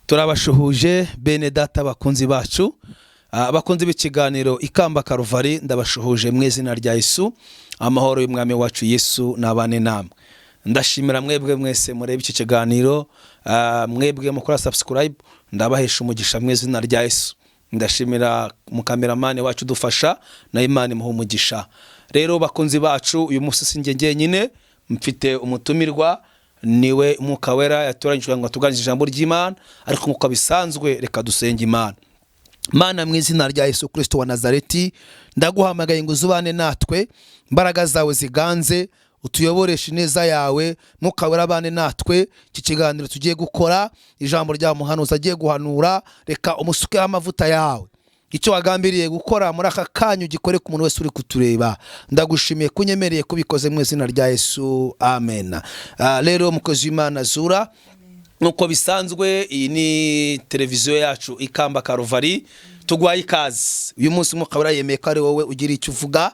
turabashuhuje bene data bakunzi bacu, abakunzi b'ikiganiro ikamba karuvari, ndabashuhuje mu izina rya Yesu. Amahoro y'umwami wacu Yesu nabane namwe. Ndashimira mwebwe mwese mureba iki kiganiro, mwebwe mukora subscribe, ndabahesha umugisha mu izina rya Yesu. Ndashimira mukameramani wacu dufasha na Imana imuha umugisha. Rero bakunzi bacu, uyu munsi sinjye njyenyine, mfite umutumirwa, niwe Umwuka Wera yatoranyijwe ngo tuganirize ijambo ry'Imana, ariko nkuko bisanzwe reka dusenge Imana. Mana, mu izina rya Yesu Kristo wa Nazareti, ndaguhamagaye ngo uzubane natwe, imbaraga zawe ziganze, utuyoboreshe neza yawe, Mwuka Wera abane natwe. Iki kiganiro tugiye gukora, ijambo rya muhanuzi agiye guhanura, reka umusuke amavuta yawe. Icyo wagambiriye gukora muri aka kanyu gikore ku muntu wese uri kutureba. Ndagushimiye kunyemereye kubikoze mu izina rya Yesu, amen. Rero mukozi w'Imana Zura, nuko bisanzwe, iyi ni televiziyo yacu ikamba karuvari, tugwaye ikaze. Uyu munsi Umwuka Wera yemeye ko ari wowe ugira icyo uvuga.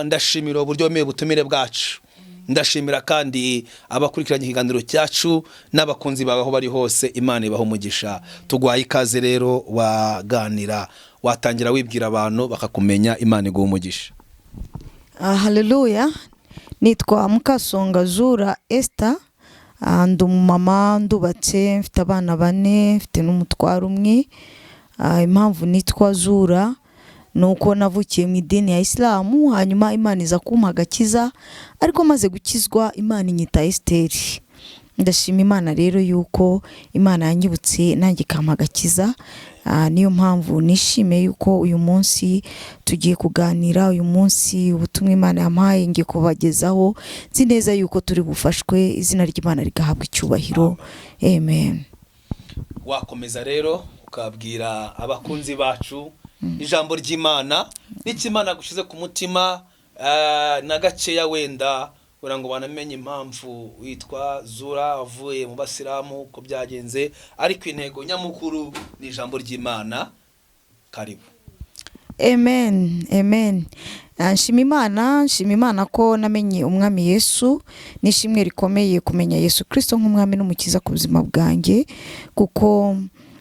Ndashimira uburyo mwe ubutumire bwacu. Ndashimira kandi abakurikiranye ikiganiro cyacu n'abakunzi bawe aho bari hose. Imana ibaho umugisha. Tugwaye ikaze rero, waganira, watangira wibwira abantu bakakumenya. Imana iguha umugisha. Haleluya. Nitwa Mukasonga Zura Esther. Ndi umumama, ndubatse, mfite abana 4, mfite n'umutwaro umwe. Impamvu nitwa Zura nuko navukiye mu idini ya Isiramu, hanyuma Imana iza kumpa agakiza, ariko maze gukizwa Imana inyita Esther. Ndashima Imana rero yuko Imana yanyibutse nanjye ikampa agakiza. Niyo mpamvu nishimiye yuko uyu munsi tugiye kuganira. Uyu munsi ubutumwa Imana yampaye ngiye kubagezaho, nzi neza yuko turi bufashwe, izina ry'Imana rigahabwa icyubahiro. Amen. Wakomeza rero ukabwira abakunzi bacu ijambo ry'Imana, n'ikimana gushize ku mutima, na gaceya wenda kugira ngo banamenye impamvu witwa Zura, avuye mu Basiramu, ko byagenze, ariko intego nyamukuru ni ijambo ry'Imana. Karibu. Amen. Amen. Nshima Imana ko namenye umwami Yesu. Nishimwe rikomeye kumenya Yesu Kristo nk'umwami n'umukiza ku buzima bwanjye, kuko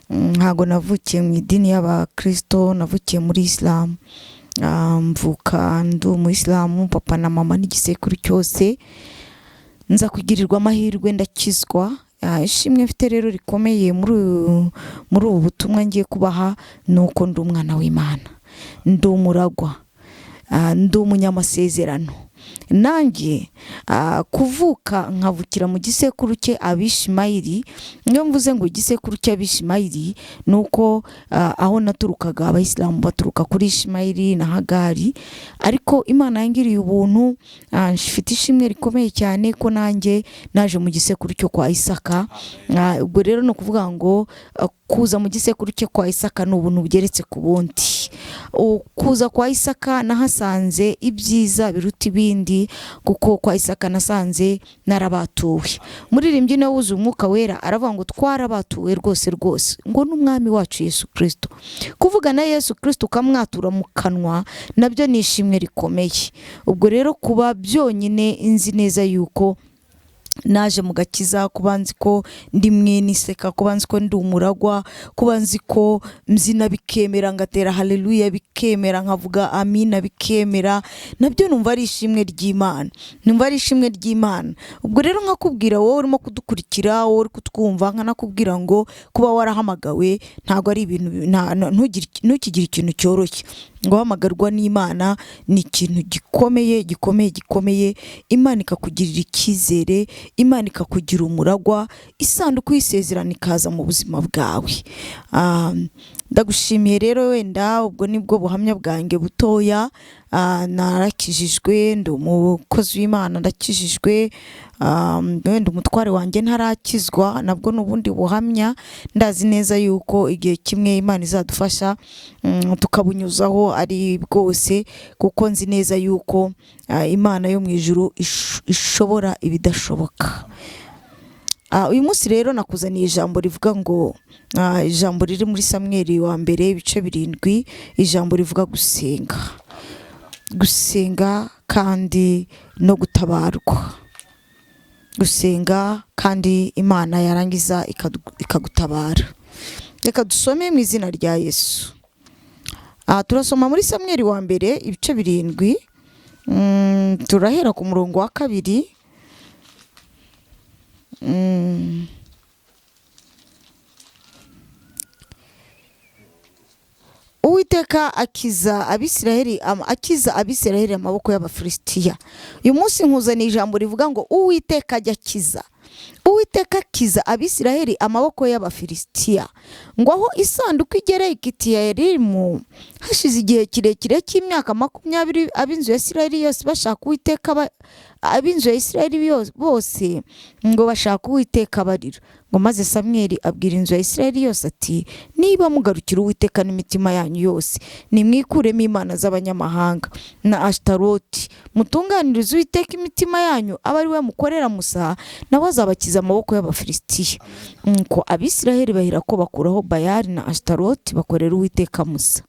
ntago navukiye mu idini y'Abakristo, navukiye muri Isiramu. Mvuka ndu mu Isiramu, papa na mama n'igisekuru cyose, nza kugirirwa amahirwe ndakizwa. Ishimwe mfite rero rikomeye muri ubu butumwa ngiye kubaha, nuko ndi umwana w'Imana, ndi umuragwa, ndi umunyamasezerano. Nanjye kuvuka nkavukira mu gisekuru cye Abishimayeli. Niyo mvuze ngo igisekuru cye Abishimayeli, nuko aho naturukaga Abayisilamu baturuka kuri Ishimayeli na Hagari, ariko Imana yangiriye ubuntu. Mfite ishimwe rikomeye cyane ko nanjye naje mu gisekuru cyo kwa Isaka. Ubwo rero no kuvuga ngo kuza mu gisekuru cye kwa Isaka ni ubuntu bugeretse ku bundi. Kuza kwa Isaka nahasanze ibyiza biruta ibindi, kuko kwa Isaka nasanze narabatuwe. Muririmbyi nawe wuzuye Umwuka Wera aravuga ngo twarabatuwe rwose ngo n'umwami wacu Yesu Kristo. Kuvuga na Yesu Kristo ukamwatura mu kanwa, nabyo ni ishimwe rikomeye. Ubwo rero kuba byonyine inzi neza yuko naje mu gakiza, kubanzi ko ndi mwene Iseka, kubanzi ko ndi umuragwa, kubanzi ko mzina bikemera ngatera haleluya bikemera nkavuga amina bikemera, nabyo numva ari ishimwe ry'Imana. Ubwo rero nkakubwira wowe urimo kudukurikira, wowe uri kutwumva, nkanakubwira ngo kuba warahamagawe ntago ari ibintu, ntukigire ikintu cyoroshye. Guhamagarwa n'Imana ni ikintu gikomeye. Imana ikakugirira icyizere, Imana ikakugira umuragwa, isanduku y'isezerano ikaza mu buzima bwawe. Ndagushimiye rero, wenda ubwo nibwo buhamya bwanjye butoya. Narakijijwe, ndi umukozi w'Imana, ndakijijwe. Wenda umutware wanjye ntarakizwa, nabwo n'ubundi buhamya. Ndazi neza yuko igihe kimwe Imana izadufasha tukabunyuzaho ari bwose, kuko nzi neza yuko Imana yo mu ijuru ishobora ibidashoboka. Uyu munsi rero nakuzaniye ijambo rivuga ngo, ijambo riri muri Samweli wa mbere ibice 7, ijambo rivuga gusenga kandi no gutabarwa. gusenga kandi Imana yarangiza ikagutabara. Reka dusome mu izina rya Yesu. Turasoma muri Samweli wa mbere ibice 7, turahera ku murongo wa 2. Uwiteka akiza Abisiraheli amaboko y'Abafilisitiya. Uyu munsi nkuzaniye ijambo rivuga ngo Uwiteka ajya akiza. Uwiteka akiza Abisiraheli amaboko y'Abafilisitiya. Ngo aho isanduku igereye Kitiyarimu hashize igihe kirekire cy'imyaka 20, ab'inzu ya Isiraheli yose bashaka Uwiteka, ab'inzu ya Isiraheli bose ngo bashaka Uwiteka barira. Ngo maze Samweli abwira inzu ya Isiraheli yose ati, niba mugarukira Uwiteka n'imitima yanyu yose, nimwikuremo imana z'abanyamahanga na Ashtaroti, mutunganirize Uwiteka imitima yanyu, aba ari we mukorera Musa, nawe azabakiza amaboko y'Abafilisitiya. Ngo Abisiraheli bahera ko bakuraho Bayali na Ashtaroti bakorera Uwiteka Musa.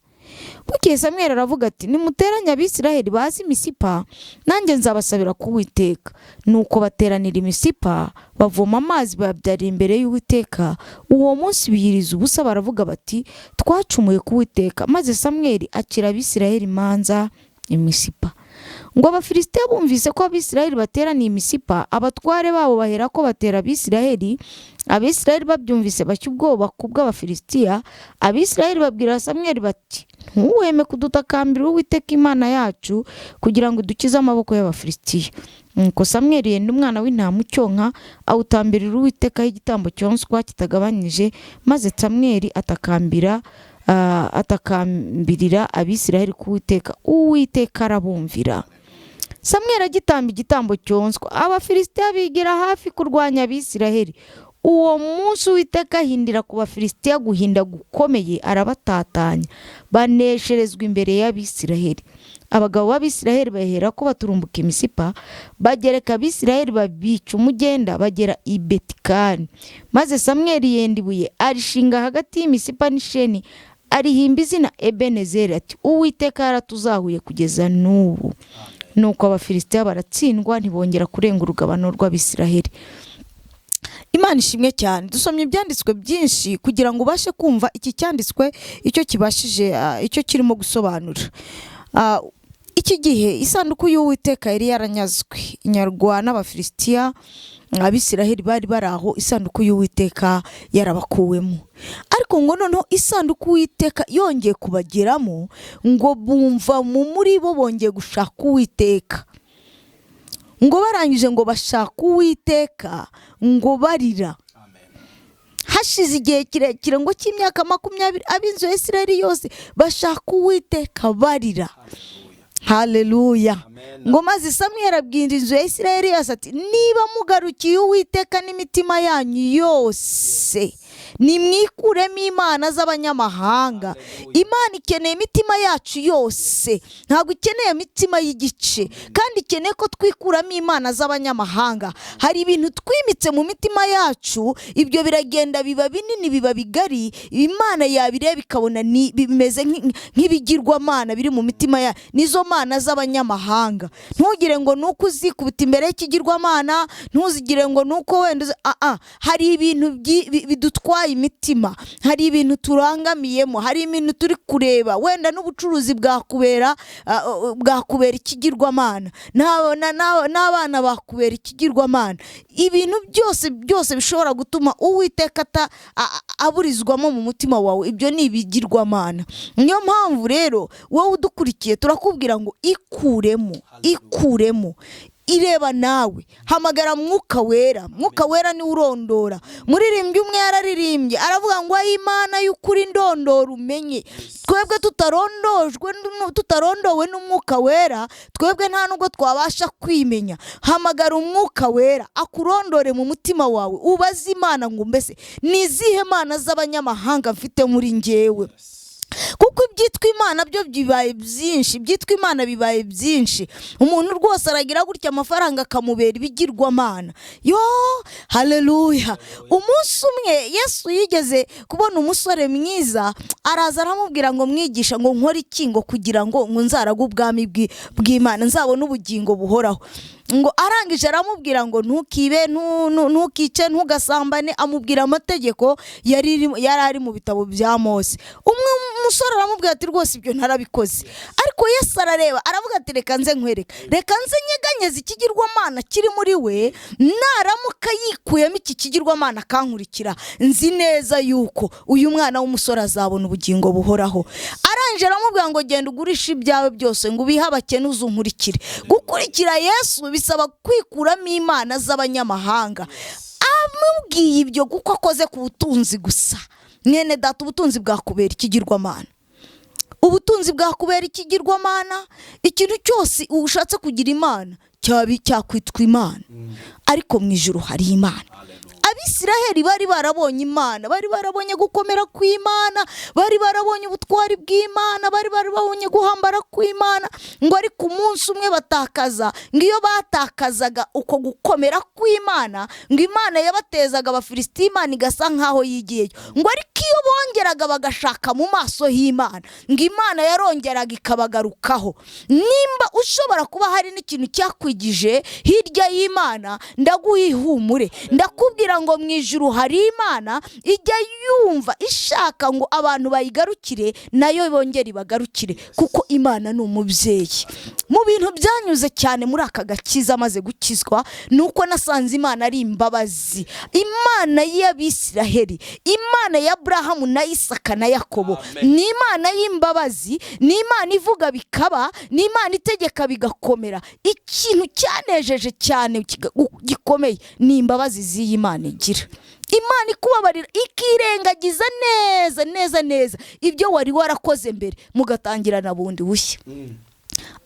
Bukeye Samweli aravuga ati, nimuteranye Abisiraheli bazi Misipa, nanjye nzabasabira ku Uwiteka. Nuko bateranira i Misipa, bavoma amazi bayabyarira imbere y'Uwiteka. Uwo munsi biyiriza ubusa, baravuga bati, twacumuye ku Uwiteka. Maze Samweli akira Abisiraheli imanza i Misipa. Ngo Abafilisitiya bumvise ko Abisiraheli bateraniye i Misipa, abatware babo bahera ko batera Abisiraheli. Abisiraheli babyumvise bashya ubwoba kubw'Abafilisitiya. Abisiraheli babwira Samweli bati, ntuweme kudutakambira Uwiteka Imana yacu kugira ngo dukize amaboko y'Abafilisitiya. Nuko Samweli yenda umwana w'intama ucyonka, awutambirira Uwiteka igitambo cyonswa kitagabanyije. Maze Samweli atakambirira Abisiraheli ku Uwiteka. Uwiteka arabumvira. Samweli agitamba igitambo cyonswa, Abafilisitiya bigira hafi kurwanya Abisiraheli. Uwo munsi Uwiteka ahindira ku Bafilisitiya guhinda gukomeye, arabatatanya, banesherezwa imbere y'Abisiraheli. Abagabo b'Abisiraheli bahera ko baturumbuka i Misipa, bagereka Abisiraheli babica umugenda, bagera i Betikani. Maze Samweli yenda ibuye arishinga hagati y'Imisipa n'Isheni, arihimba izina Ebenezeri ati, Uwiteka yaratuzahuye kugeza n'ubu. Nuko Abafilisitiya baratsindwa, ntibongera kurenga urugabano rw'Abisiraheli. Imana ishimwe cyane. Dusomye ibyanditswe byinshi kugira ngo ubashe kumva iki cyanditswe icyo kibashije, icyo kirimo gusobanura. Iki gihe isanduku y'Uwiteka yari yaranyazwe, inyarwa n'Abafilisitiya. Abisiraheli bari baraho, isanduku y'Uwiteka yarabakuwemo. Ariko ngo noneho isanduku y'Uwiteka yongeye kubageramo, ngo bumva muri bo bongeye gushaka Uwiteka. Ngo barangije ngo bashaka Uwiteka, ngo barira. Hashize igihe kirekire ngo cy'imyaka 20, ab'inzu ya Isiraheli yose bashaka Uwiteka barira. Haleluya. Ngo maze Samweli abwira inzu ya Isiraheli yose ati, niba mugarukiye Uwiteka n'imitima yanyu yose, nimwikuremo imana z'abanyamahanga. Imana ikeneye imitima yacu yose, ntabwo ikeneye imitima y'igice, kandi ikeneye ko twikuramo imana z'abanyamahanga. Hari ibintu twimitse mu mitima yacu, ibyo biragenda biba binini, biba bigari. Imana yabireba ikabona bimeze nk'ibigirwamana biri mu mitima ya nizo mana z'abanyamahanga. Ntugire ngo nuko uzikubita imbere y'ikigirwamana, ntuzigire ngo nuko wenda hari ibintu bidutwaye imitima, hari ibintu turangamiyemo, hari ibintu turi kureba, wenda n'ubucuruzi bwakubera ikigirwamana, n'abana bakubera ikigirwamana. Ibintu byose bishobora gutuma Uwiteka aburizwamo mu mutima wawe, ibyo ni ibigirwamana. Niyo mpamvu rero wowe udukurikiye turakubwira ngo ikuremo. Ireba nawe, hamagara Mwuka Wera. Mwuka Wera ni urondora. Muririmbyi umwe yararirimbye aravuga ngo Imana y'ukuri ndondora umenye. Twebwe tutarondowe n'Umwuka Wera, twebwe nta nubwo twabasha kwimenya. Hamagara Umwuka Wera akurondore mu mutima wawe, ubaze Imana ngo mbese nizihe mana z'abanyamahanga mfite muri njyewe. kuko ibyitwa imana byo bibaye byinshi, ibyitwa imana bibaye byinshi. Umuntu rwose aragira gutya amafaranga akamubera ibigirwamana. Yo, haleluya. Umunsi umwe Yesu yigeze kubona umusore mwiza, araza aramubwira ngo mwigisha ngo nkore iki ngo kugira ngo nzaraga ubwami bw'Imana, nzabona ubugingo buhoraho. Ngo arangije aramubwira ngo ntukibe, ntukice, ntugasambane, amubwira amategeko yari ari mu bitabo bya Mose. Umwe umusore aramubwira ati rwose ibyo ntarabikoze. Ariko Yesu arareba aravuga ati reka nze nkwereka, reka nze nyeganyeze ikigirwamana kiri muri we, naramuka yikuyemo iki kigirwamana akankurikira, nzi neza yuko uyu mwana w'umusore azabona ubugingo buhoraho. Arangije aramubwira ngo genda ugurisha ibyawe byose ngo ubihe abakene uzunkurikire. Gukurikira Yesu bisaba kwikuramo imana z'abanyamahanga. Amubwiye ibyo kuko akoze ku butunzi gusa. Mwene data, ubutunzi bwakubera ikigirwamana, ubutunzi bwakubera ikigirwamana. Ikintu cyose ushatse kugira imana cyakwitwa imana, ariko mu ijuru hari imana. Abisiraheli bari barabonye imana, bari barabonye gukomera kw'Imana, bari barabonye ubutwari bw'Imana, bari barabonye guhambara kw'Imana. Ngo ariko umunsi umwe batakaza, ngo iyo batakazaga uko gukomera kw'Imana, ngo Imana yabatezaga Abafilisiti, Imana igasa nkaho yigiyeyo. Ngo ariko iyo bongeraga bagashaka mu maso h'Imana, ngo Imana yarongeraga ikabagarukaho. Nimba ushobora kuba hari n'ikintu cyakwigije hirya y'Imana, ndaguha ihumure, ndakubwira ngo mu ijuru hari imana ijya yumva ishaka ngo abantu bayigarukire, nayo bongere ibagarukire, kuko imana ni umubyeyi. Mu bintu byanyuze cyane muri aka gakiza maze gukizwa, nuko nasanze imana ari imbabazi. Imana y'Abisiraheli, imana ya Abrahamu na Isaka na Yakobo, ni imana y'imbabazi, ni imana ivuga bikaba, ni imana itegeka bigakomera. Ikintu cyanejeje cyane gikomeye ni imbabazi z'iyi Imana igira. Imana ikubabarira ikirengagiza neza ibyo wari warakoze mbere, mugatangirana bundi bushya.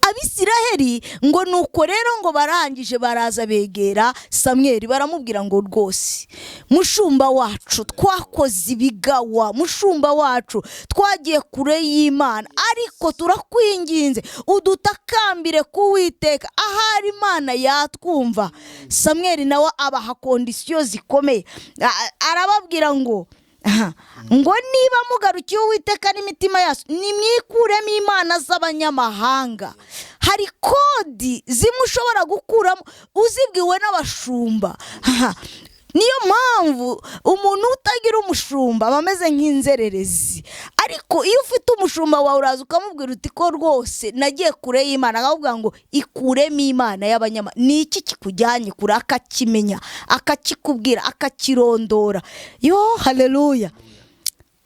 Abisiraheli ngo nuko rero ngo barangije baraza begera Samweli baramubwira ngo rwose mushumba wacu twakoze ibigawa, mushumba wacu twagiye kure y'Imana, ariko turakwinginze udutakambire kuwiteka, ahari Imana yatwumva. Samweli nawe abaha kondisiyo zikomeye, arababwira ngo ngo niba mugarukiye Uwiteka n'imitima yacu, nimwikuremo imana z'abanyamahanga. Hari kodi zimwe ushobora gukuramo uzibwiwe n'abashumba. Niyo mpamvu umuntu utagira umushumba aba ameze nk'inzererezi. Ariko iyo ufite umushumba wawe uraza ukamubwira uti ko rwose nagiye kure y'Imana, akavuga ngo ikuremo imana y'abanyamahanga. Ni iki kikujyanye kure? Akakimenya, akakikubwira, akakirondora. Yo, haleluya.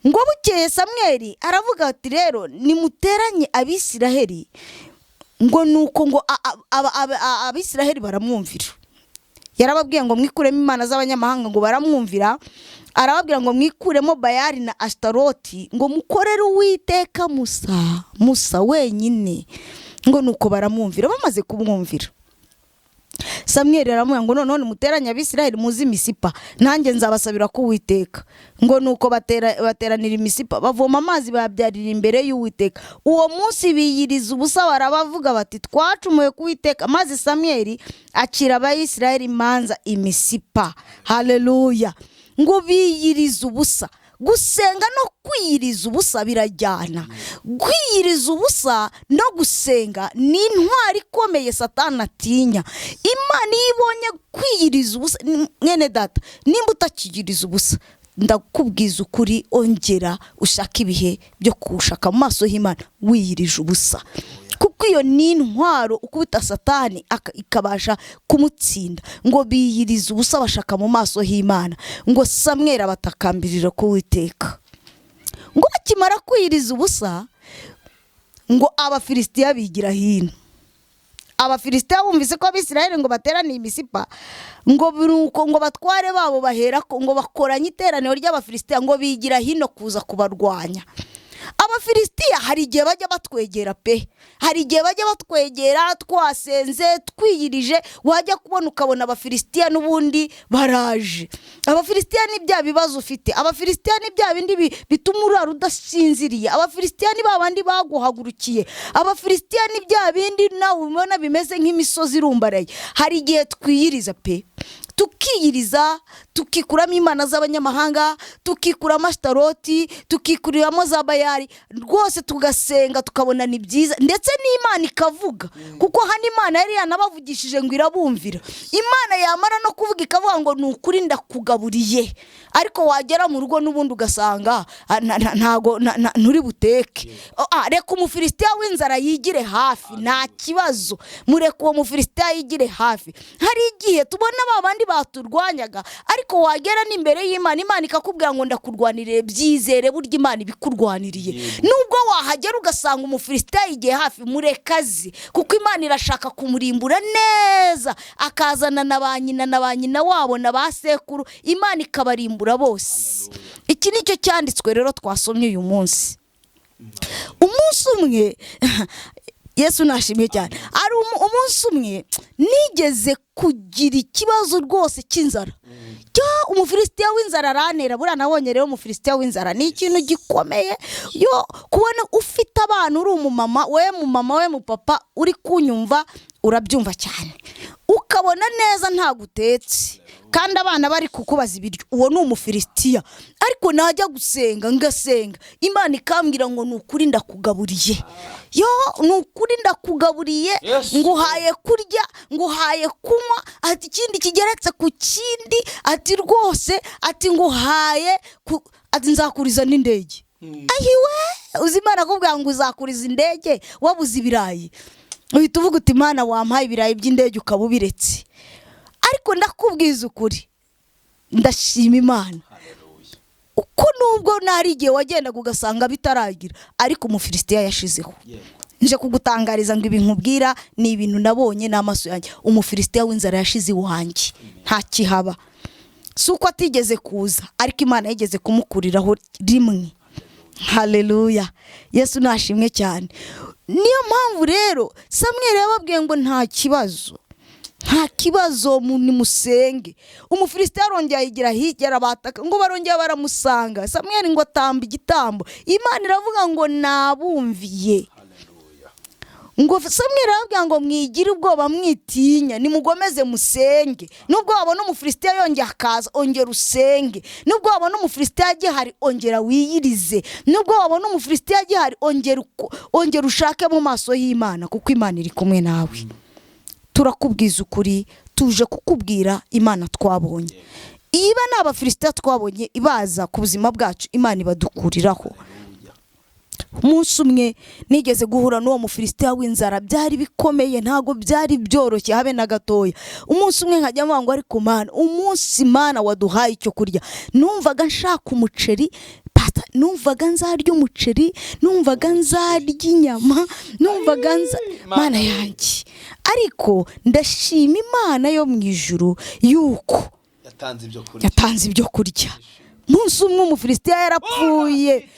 Ngo bukeye Samweli aravuga ati rero nimuteranye Abisiraheli. Ngo nuko ngo Abisiraheli baramwumvira. Yarababwiye ngo mwikuremo imana z'abanyamahanga, ngo baramwumvira. Arababwira ngo mwikuremo Bayali na Ashtaroti, ngo mukorere Uwiteka Musa wenyine. Ngo nuko baramwumvira. Bamaze kumwumvira, Samweli aramubwira ngo none muteranye Abisiraheli muzi Misipa, nanjye nzabasabira ku Uwiteka. Ngo nuko bateranira i Misipa, bavoma amazi babyarira imbere y'Uwiteka. Uwo munsi biyiriza ubusa, barabavuga bati twacumuye ku Uwiteka. Maze Samweli acira Abayisiraheli imanza i Misipa. Haleluya. Ngo biyiriza ubusa. Gusenga no kwiyiriza ubusa birajyana. Kwiyiriza ubusa no gusenga ni intwari ikomeye Satani atinya. Imana ibonye kwiyiriza ubusa, mwene data, nimba utakiyiriza ubusa, ndakubwiza ukuri, ongera ushaka ibihe byo kushaka mu maso y'Imana wiyirije ubusa, kuko iyo ni intwaro ukubita Satani ikabasha kumutsinda. Ngo biyiriza ubusa bashaka mu maso y'Imana. Ngo Samweli abatakambirira ku Uwiteka. Ngo bakimara kwiyiriza ubusa, ngo Abafilisitiya bigira hino. Abafilisitiya bumvise ko Abisiraheli ngo bateraniye i Misipa, ngo biruko ngo batware babo bahera ko ngo bakoranye iteraniro ry'Abafilisitiya, ngo bigira hino kuza kubarwanya. abafilisitiya hari igihe bajya batwegera pe, hari igihe bajya batwegera twasenze twiyirije, wajya kubona ukabona abafilisitiya n'ubundi baraje. Abafilisitiya ni bya bibazo ufite, abafilisitiya ni bya bindi bituma urara udasinziriye, abafilisitiya ni babandi baguhagurukiye, abafilisitiya ni bya bindi nawe ubona bimeze nk'imisozi irumbaraye. Hari igihe twiyiriza pe, tukiyiriza tukikuramo imana z'abanyamahanga, tukikuramo ashtaroti, tukikuriramo za bayari, rwose tugasenga tukabona ni byiza, ndetse n'Imana ikavuga, kuko hano Imana yari yanabavugishije ngo irabumvira. Imana yamara no kuvuga ikavuga ngo nukuri ndakugaburiye, ariko wagera mu rugo n'ubundi ugasanga ntago nturi buteke. Reka umufilisitiya w'inzara yigire hafi, nta kibazo, mureka uwo mufilisitiya yigire hafi. Hari igihe tubona babandi baturwanyaga, ariko wagera n'imbere y'Imana, Imana ikakubwira ngo ndakurwanirire, byizere burya Imana ibikurwaniriye. Nubwo wahagera ugasanga umufilisitiya yigiye hafi, murekazi, kuko Imana irashaka kumurimbura neza, akazana na ba nyina wabo na ba sekuru, Imana ikabarimbura bose. Iki nicyo cyanditswe rero twasomye uyu munsi. Umunsi umwe Yesu nashimiye cyane, ari umunsi umwe nigeze kugira ikibazo rwose cy'inzara. Umufilisitiya w'inzara aranera, buriya nabonye rero umufilisitiya w'inzara ni ikintu gikomeye. Yo kubona ufite abana, uri umumama, we mupapa uri kunyumva urabyumva cyane, ukabona neza nta gutetse kandi abana bari kukubaza ibiryo, uwo ni umufilisitiya. Ariko najya gusenga ngasenga, Imana ikambwira ngo nukuri ndakugaburiye, yo nukuri ndakugaburiye, nguhaye kurya, nguhaye kunywa, ati ikindi kigeretse ku kindi, ati rwose, ati nguhaye ati nzakuriza n'indege. Ayiwe, uzi Imana akubwira ngo uzakuriza indege wabuze ibirayi, uhita uvuga uti Imana wampaye ibirayi by'indege ukaba ubiretse. Ariko ndakubwiza ukuri, ndashima Imana, uko nubwo nari igihe wagendaga ugasanga bitaragira, ariko umufilisitiya yashizeho. Nje kugutangariza ngo ibintu nkubwira ni ibintu nabonye n'amaso yanjye. Umufilisitiya w'inzara yashize iwanjye, nta kihaba. Si uko atigeze kuza, ariko Imana yigeze kumukuriraho rimwe. Haleluya, Yesu nashimwe cyane. Niyo mpamvu rero Samweli yababwiye ngo nta kibazo musenge. Umufilisitiya arongera yigira hirya arabataka ngo barongera baramusanga. Samweli ngo atamba igitambo, Imana iravuga ngo nabumviye. Ngo Samweli arabwira ngo mwigire ubwoba mwitinya, nimugomeze musenge. Nubwo wabona umufilisitiya yongera akaza, ongera usenge. Nubwo wabona umufilisitiya gihari, ongera wiyirize. Nubwo wabona umufilisitiya gihari, ongera ushake mu maso y'Imana, kuko Imana iri kumwe nawe. Turakubwiza ukuri, tuje kukubwira Imana twabonye. Iba n'abafilisitiya twabonye ibaza ku buzima bwacu, Imana ibadukuriraho. Umunsi umwe nigeze guhura n'uwo mufilisitiya w'inzara, byari bikomeye, ntago byari byoroshye habe na gatoya. Umunsi umwe nkajya mvuga ngo ariko Mana, umunsi Mana waduhaye icyo kurya, numvaga nshaka umuceri, numvaga nzarya umuceri, numvaga nzarya inyama, numvaga Mana yanjye. Ariko ndashima Imana yo mu ijuru yuko yatanze ibyo kurya. Munsi umwe umufilisitiya yarapfuye,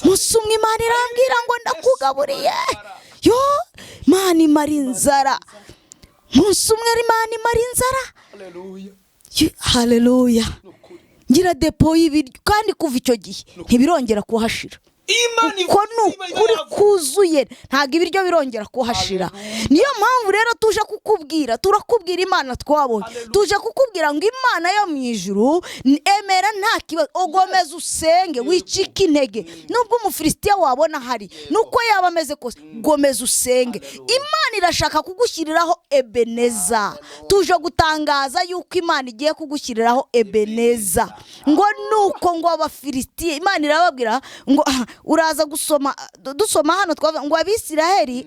munsi umwe Imana irambwira ngo ndakugaburiye. Imana imara inzara, munsi umwe Imana imara inzara. Haleluya. Ngira depo y'ibiryo, kandi kuva icyo gihe ntibirongera kuhashira. Uko nukuri kuzuye, ntago ibiryo birongera kuhashira. Niyo mpamvu rero tuje kukubwira, turakubwira Imana twabonye, tuje kukubwira ngo Imana yo mu ijuru emera nta kibazo, ugomeze usenge, wicika intege. Nubwo umufilisitiya wabona hari, nuko yaba ameze kose, gomeze usenge. Imana irashaka kugushyiriraho Ebeneza. Tuje gutangaza yuko Imana igiye kugushyiriraho Ebeneza. Ngo nuko ngo abafilisitiya, Imana irababwira ngo uraza dusoma hano twavuga ngo Abisiraheli,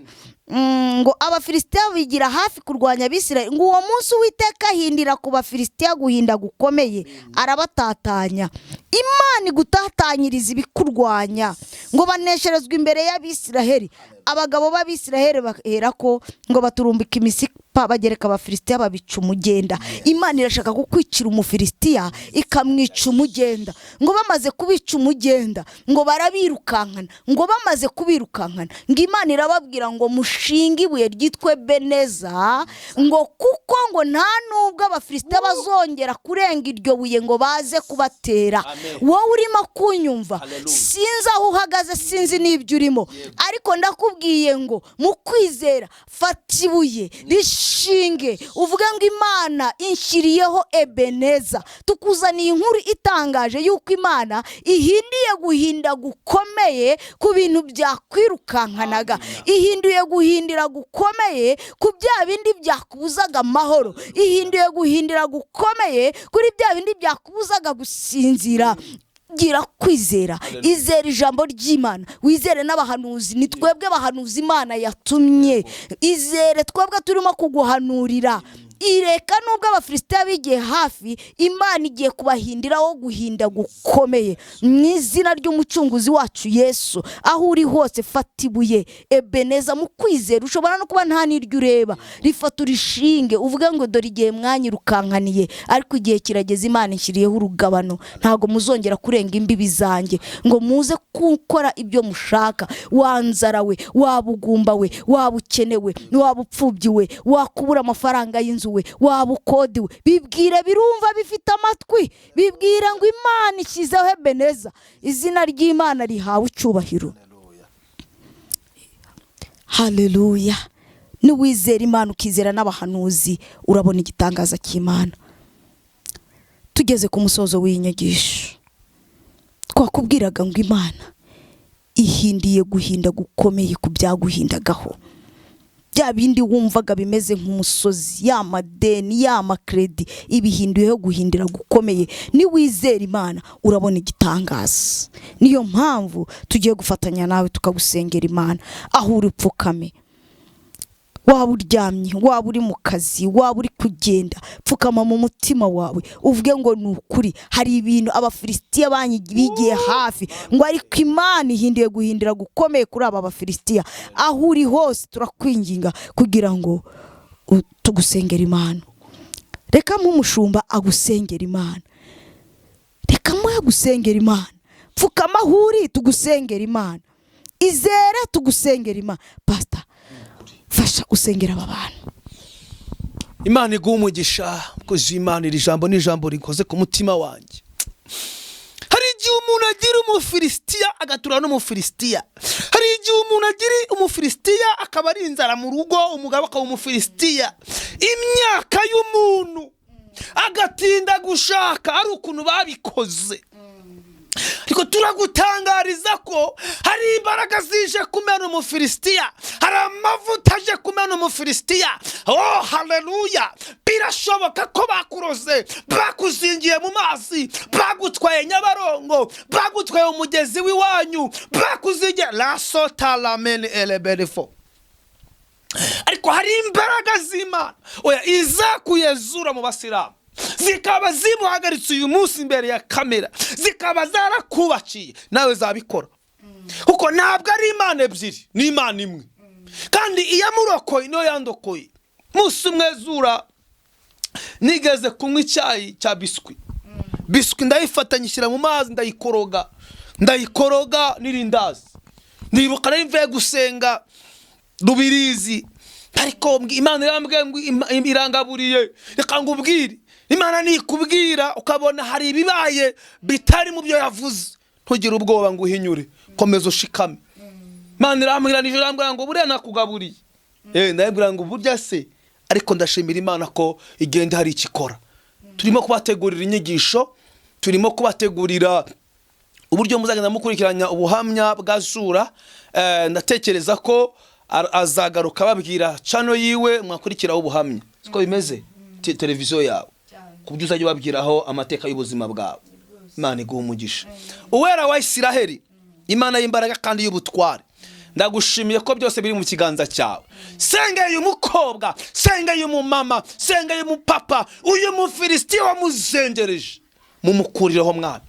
ngo abafilisitiya bigira hafi kurwanya Abisiraheli, ngo uwo munsi Uwiteka ahindira ku bafilisitiya guhinda gukomeye, arabatatanya. Imana igutatanyiriza ibikurwanya ngo banesherezwe imbere y'Abisiraheli. Abagabo b'Abisiraheli baherako ngo baturumbika imisipa bagereka Abafilisitiya babica umugenda. Imana irashaka kukwicira Umufilisitiya ikamwica umugenda. Ngo bamaze kubica umugenda ngo barabirukankana. Ngo bamaze kubirukankana ngo Imana irababwira ngo mushinge ibuye ryitwe Beneza, ngo kuko ngo nta nubwo Abafilisitiya bazongera kurenga iryo buye ngo baze kubatera. Wowe urimo kunyumva, sinzi aho uhagaze, sinzi n'ibyo urimo, ariko ndakubwiye ngo mu kwizera fata ibuye rishinge, uvuge ngo Imana inshyiriyeho Ebeneza. Tukuzaniye inkuru itangaje yuko Imana ihindiye guhinda gukomeye ku bintu byakwirukankanaga, ihinduye guhindira gukomeye ku bya bindi byakubuzaga amahoro, ihinduye guhindira gukomeye kuri bya bindi byakubuzaga gusinzira. Gira kwizera, izera ijambo ry'Imana, wizere n'abahanuzi. Ni twebwe abahanuzi Imana yatumye, izere twebwe turimo kuguhanurira. Ireka nubwo Abafilisitiya bigiye hafi, Imana igiye kubahindiraho guhinda gukomeye mu izina ry'umucunguzi wacu Yesu. Aho uri hose fata ibuye Ebeneza mu kwizera. Ushobora no kuba nta n'iryo ureba, rifata urishinge, uvuge ngo dore igihe mwanyirukankaniye, ariko igihe kirageze, Imana inshyiriyeho urugabano. Ntago muzongera kurenga imbibi zanjye ngo muze gukora ibyo mushaka. Wanzara we, wabugumba we, wabukenewe, wabupfubyi we, wakubura amafaranga y'inzu we, wabukodi we, bibwire birumva bifite amatwi, bibwira ngo Imana ishyizeho Ebeneza. Izina ry'Imana rihawe icyubahiro. Haleluya. Niwizera Imana ukizera n'abahanuzi, urabona igitangaza cy'Imana. Tugeze ku musozo w'inyigisho, twakubwiraga ngo Imana ihindiye guhinda gukomeye ku byaguhindagaho. Bya bindi wumvaga bimeze nk'umusozi, ya madeni, ya makredi, ibihinduyeho guhindira gukomeye. Niwizera Imana urabona igitangaza. Niyo mpamvu tugiye gufatanya nawe tukagusengera Imana. Aho uri pfukame, waba uryamye, waba uri mu kazi, waba uri kugenda, pfukama mu mutima wawe uvuge ngo ni ukuri hari ibintu Abafilisitiya bigiye hafi, ngo ariko Imana ihinduye guhindira gukomeye kuri aba Bafilisitiya. Aho uri hose turakwinginga kugira ngo tugusengera Imana. Reka nk'umushumba agusengera Imana, reka mwe agusengera Imana. Pfukama aho uri tugusengera Imana, izere tugusengera Imana. Pastor, fasha usengera aba bantu. Imana iguha umugisha, kuko Imana iri jambo ni ijambo rikoze ku mutima wanjye. Hari igihe umuntu agira Umufilisitiya agatura n'Umufilisitiya. Hari igihe umuntu agira Umufilisitiya akaba ari inzara mu rugo, umugabo akaba Umufilisitiya. Imyaka y'umuntu agatinda gushaka, ari ukuntu babikoze. Ariko turagutangariza ko hari imbaraga zije kumena Umufilisitiya, hari amavuta aje kumena Umufilisitiya. Oh haleluya. Birashoboka ko bakuroze, bakuzingiye mu mazi, bagutwaye Nyabarongo, bagutwaye umugezi w'iwanyu, bakuzingiye la sota la meni eleberifo. Ariko hari imbaraga z'Imana oya izakuye Zura mu Isiramu, zikaba zimuhagaritse uyu munsi imbere ya kamera, zikaba zarakubakiye, nawe zabikora. Kuko ntabwo ari Imana ebyiri, ni Imana imwe. Kandi iyamurokoye niyo yandokoye. Musi umwe Zura nigeze kunywa icyayi cya biswi. Biswi ndayifata nyishyira mu mazi, ndayikoroga n'irindazi. Nibuka nari mvuye gusenga Rubirizi, ariko Imana irambwiye ngo irangaburiye, reka ngubwire. Imana nikubwira ukabona hari ibibaye bitari mu byo yavuze, ntugire ubwoba ngo uhinyure, komeza ushikame. Imana irambwira nijoro, irambwira ngo buriya nakugaburiye. Ndabwira ngo burya se, ariko ndashimira Imana ko igenda hari ikikora. Turimo kubategurira inyigisho, turimo kubategurira uburyo muzagenda mukurikiranya ubuhamya bwa Zura. Ndatekereza ko azagaruka babwira channel yiwe mwakurikiraho ubuhamya. Siko bimeze televiziyo yawe, kubyo uzajya babwiraho amateka y'ubuzima bwawe. Imana iguha umugisha. Uwera wa Isiraheli, Imana y'imbaraga kandi y'ubutware, ndagushimiye ko byose biri mu kiganza cyawe. Sengeye umukobwa, sengeye umumama, sengeye umupapa, uyu Mufilisitiya wamuzengereje, mumukurireho mwana.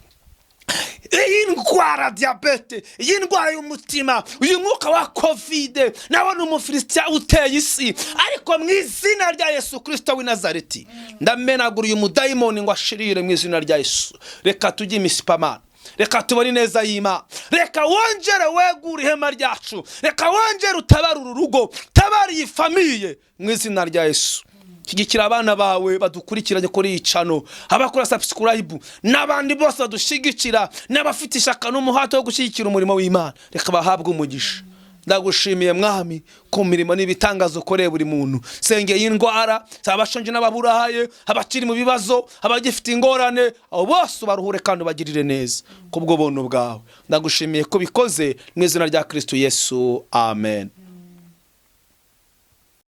iyi ndwara diyabete, iyi ndwara y'umutima, uyu mwuka wa kovide, nawe ni umufilisitiya uteye isi, ariko mu izina rya Yesu Kristo w'i Nazareti ndamenagura uyu mudayimoni ngo ashirire mu izina rya Yesu. Reka tujye imisipamana, reka tubone neza y'Imana, reka wongere wegure ihema ryacu, reka wongere utabara uru rugo, tabara iyi famiye mu izina rya Yesu. Shyigikira abana bawe badukurikiranye kuri iyi channel, abakora subscribe n'abandi bose badushigikira, n'abafite ishaka n'umuhato wo gushyigikira umurimo w'Imana, reka bahabwe umugisha. Ndagushimiye Mwami ku mirimo n'ibitangazo ukoreye buri muntu. Sengeye indwara, abashonje n'ababurahaye, abakiri mu bibazo, abagifite ingorane, abo bose baruhure kandi ubagirire neza kubwo buntu bwawe. Ndagushimiye ko bikoze mu izina rya Kristo Yesu, amen.